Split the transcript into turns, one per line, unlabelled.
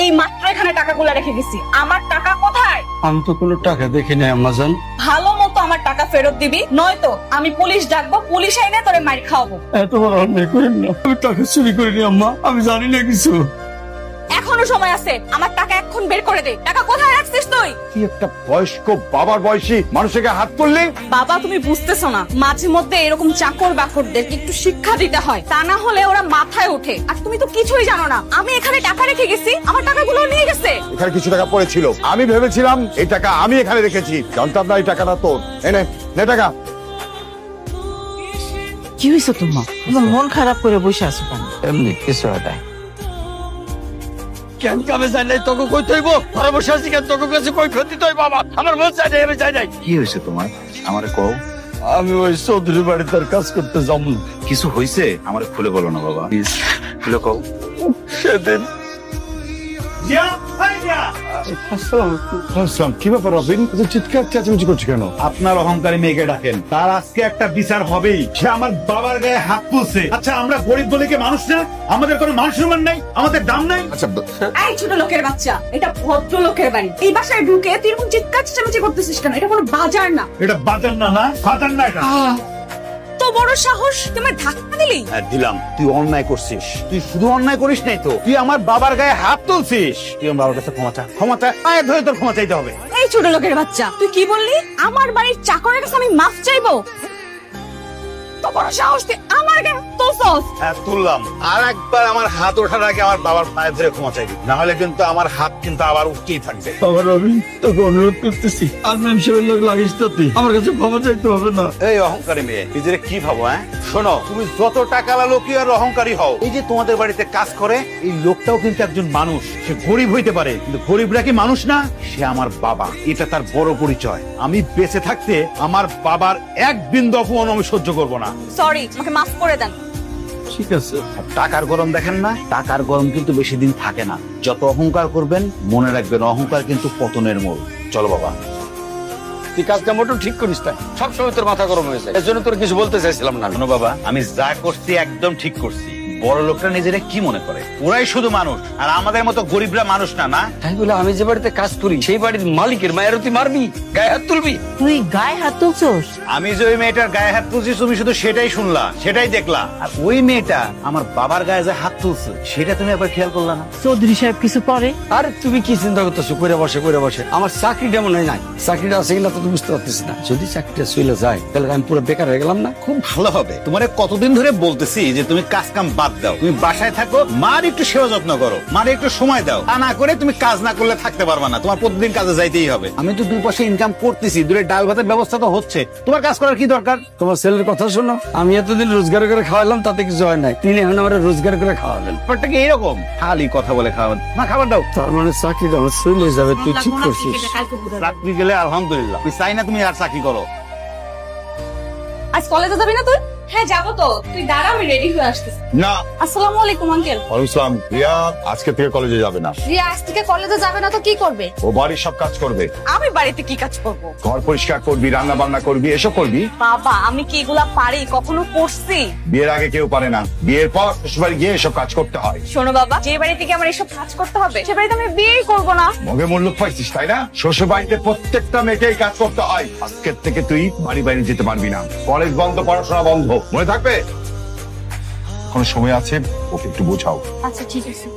এই মাত্র এখানে টাকাগুলো রেখে গেছি। আমার টাকা কোথায়?
আমি তো কোনো টাকা দেখি নাই আম্মা জান।
ভালো মতো আমার টাকা ফেরত দিবি, নয়তো আমি পুলিশ ডাকবো, পুলিশ এনে তোরে মার খাওয়াবো।
এত বড় অন্যায় করেন না, আমি টাকা চুরি করিনি আম্মা, আমি জানি না কিছু।
এখনো সময় আছে, আমার টাকা এখন বের করে দে। টাকা কোথায় রাখছিস তুই?
কি একটা বয়স্ক বাবার বয়সী মানুষকে হাত তুললি?
বাবা তুমি বুঝতেছো না, মাঝে মধ্যে এরকম চাকর বাকরদেরকে একটু শিক্ষা দিতে হয়, তা না হলে ওরা মাথায় ওঠে। আর তুমি তো কিছুই জানো না, আমি এখানে টাকা রেখে গেছি, আমার টাকাগুলো নিয়ে গেছে।
এখানে কিছু টাকা পড়েছিল, আমি ভেবেছিলাম এই টাকা আমি এখানে রেখেছি, জানতাম না এই টাকাটা তোর। এনে নে টাকা।
কি হয়েছে তোমার? মন খারাপ করে বসে আছো কেন?
এমনি কিছু হয় কেন কামে যাই নাই তোকে কই তৈব ঘরে বসে আছি কেন? তোকে কাছে কই ক্ষতি তৈ বাবা, আমার মন চাই নাই, আমি যাই নাই।
কি হয়েছে তোমার আমারে কও।
আমি ওই চৌধুরী বাড়ি তার কাজ করতে যাবো।
কিছু হয়েছে আমারে খুলে বলো না বাবা, প্লিজ খুলে কও।
সেদিন
কি ব্যাপার রবিন, চিৎকার চেঁচামেচি করছি কেন?
আপনার অহংকারী মেয়েকে ডাকেন, তার আজকে একটা বিচার হবেই। সে আমার বাবার গায়ে হাত তুলছে। আচ্ছা আমরা গরিব বলে কি মানুষ না? আমাদের কোনো মান সম্মান নাই, আমাদের দাম নাই?
আচ্ছা
এই ছোট লোকের বাচ্চা, এটা ভদ্র লোকের বাড়ি, এই বাসায় ঢুকে তুই এরকম চিৎকার চেঁচামেচি করতেছিস কেন? এটা কোনো বাজার না।
এটা বাজার না, না বাজার না এটা।
তো বড় সাহস, তোমার ধাক্কা দিলি?
দিলাম, তুই অন্যায় করছিস। তুই শুধু অন্যায় করিস নাই তো, তুই আমার বাবার গায়ে হাত তুলছিস। তুই আমার বাবার কাছে ক্ষমা চা, ক্ষমা চা, পায়ে ধরে তোর ক্ষমা চাইতে হবে।
এই ছোট লোকের বাচ্চা, তুই কি বললি? আমার বাড়ির চাকরের কাছে আমি মাফ চাইবো? তো বড় সাহস, তুই আমার গায়ে হাত তুলছস?
হ্যাঁ তুললাম, আর একবার আমার হাত ওঠার আগে আমার বাবার পায়ে ধরে ক্ষমা চাইবি, না হলে কিন্তু আমার হাত কিন্তু আবার উঠতেই থাকবে।
বাবা রবি, তোকে অনুরোধ করতেছি, আর ম্যাম সাহেবের লোক লাগিস তো তুই, আমার কাছে ক্ষমা চাইতে হবে না।
এই অহংকারী মেয়ে, নিজের কি ভাবো? হ্যাঁ শোনো, তুমি যত টাকালা লোকই আর অহংকারী হও, এই যে তোমাদের বাড়িতে কাজ করে এই লোকটাও কিন্তু একজন মানুষ। সে গরিব হইতে পারে, কিন্তু গরিবরা কি মানুষ না? সে আমার বাবা, এটা তার বড় পরিচয়। আমি বেঁচে থাকতে আমার বাবার এক বিন্দু অপমান আমি সহ্য করবো না।
সরি, আমাকে মাফ করে দেন।
ঠিক আছে।
আর টাকার গরম দেখেন না, টাকার গরম কিন্তু বেশি দিন থাকে না। যত অহংকার করবেন মনে রাখবেন অহংকার কিন্তু পতনের মূল। চলো বাবা।
তুই কাজটা মোটেও ঠিক করিস না, সবসময় তোর মাথা গরম হয়েছে, এর জন্য তোর কিছু বলতে চাইছিলাম না।
শোনো বাবা, আমি যা করছি একদম ঠিক করছি। বড় লোকরা নিজেরা কি মনে করে ওরাই শুধু মানুষ, আর আমাদের মতো গরিবরা মানুষ না। না
তাই বলে আমি যে বাড়িতে কাজ করি সেই বাড়ির মালিকের মায়ের তুই মারবি, গায়ে হাত তুলবি?
তুই গায়ে হাত তুলছস?
আমি যে ওই মেয়েটার গায়ে হাত তুলছি তুমি শুধু সেটাই শুনলা, সেটাই দেখলা। আর ওই মেয়েটা আমার বাবার গায়ে যে হাত তুলছে সেটা তুমি একবার খেয়াল করলা না?
চৌধুরী সাহেব কিছু পরে?
আরে তুমি কি চিন্তা করতেছো? করে বসে আমার চাকরিটা মনে হয় নাই। চাকরিটা আছে কিনা তো তুমি বুঝতে পারতেছি না। যদি চাকরিটা চলে যায় তাহলে আমি পুরো বেকার হয়ে গেলাম না।
খুব ভালো হবে। তোমার কতদিন ধরে বলতেছি যে তুমি কাজ কাম বাদ দাও, তুমি বাসায় থাকো, মার একটু সেবা যত্ন করো, মার একটু সময় দাও। তা না করে তুমি কাজ না করলে থাকতে পারবা না, তোমার প্রতিদিন কাজে যাইতেই হবে। আমি তো 2 পয়সা ইনকাম করতেছি, দূরে ডাল ভাতের ব্যবস্থা তো হচ্ছে, তোমার কাজ করার কি দরকার?
তোমার ছেলের কথা শোনো, আমি এতদিন রোজগার করে খাওয়ালাম, তাতে কিছু হয় নাই, তিনি এখন আমার রোজগার করে খাওয়াবেন।
ব্যাপারটা কি এরকম? খালি কথা বলে খাওয়াবেন না, খাবার দাও।
তার মানে চাকরিটা আমার চলে যাবে, তুই ঠিক করছিস।
চাকরি গেলে আলহামদুলিল্লাহ, আমি চাই না তুমি আর চাকরি করো।
আজ কলেজে যাবি না তুই? হ্যাঁ যাবো তো, তুই দাঁড়া, আমি রেডি হয়ে আসতেছি।
না।
আসসালামু আলাইকুম আঙ্কেল।
ওয়ালাইকুম রিয়া আজকে থেকে কলেজে যাবে না।
রিয়া আজ থেকে কলেজে যাবে না তো কি করবে?
ও বাড়ির সব কাজ করবে।
আমি বাড়িতে কি কাজ করব?
ঘর পরিষ্কার করবি, রান্না বান্না করবি, এসব করবি।
বাবা আমি কি এগুলা পারি? কখনো করছি?
বিয়ের আগে কেউ পারে না, বিয়ের পর শ্বশুরবাড়ি গিয়ে এসব কাজ করতে হয়।
শোনো বাবা, যে বাড়ি থেকে আমার এসব কাজ করতে হবে সে বাড়িতে আমি বিয়েই করবো না।
মগে মূল্য পাইছিস তাই না? শ্বশুর বাড়িতে প্রত্যেকটা মেয়েকেই কাজ করতে হয়। আজকের থেকে তুই বাড়ি বাইরে যেতে পারবি না, কলেজ বন্ধ, পড়াশোনা বন্ধ, মনে থাকবে। কোনো সময় আছে, ওকে একটু বোঝাও।
আচ্ছা ঠিক আছে।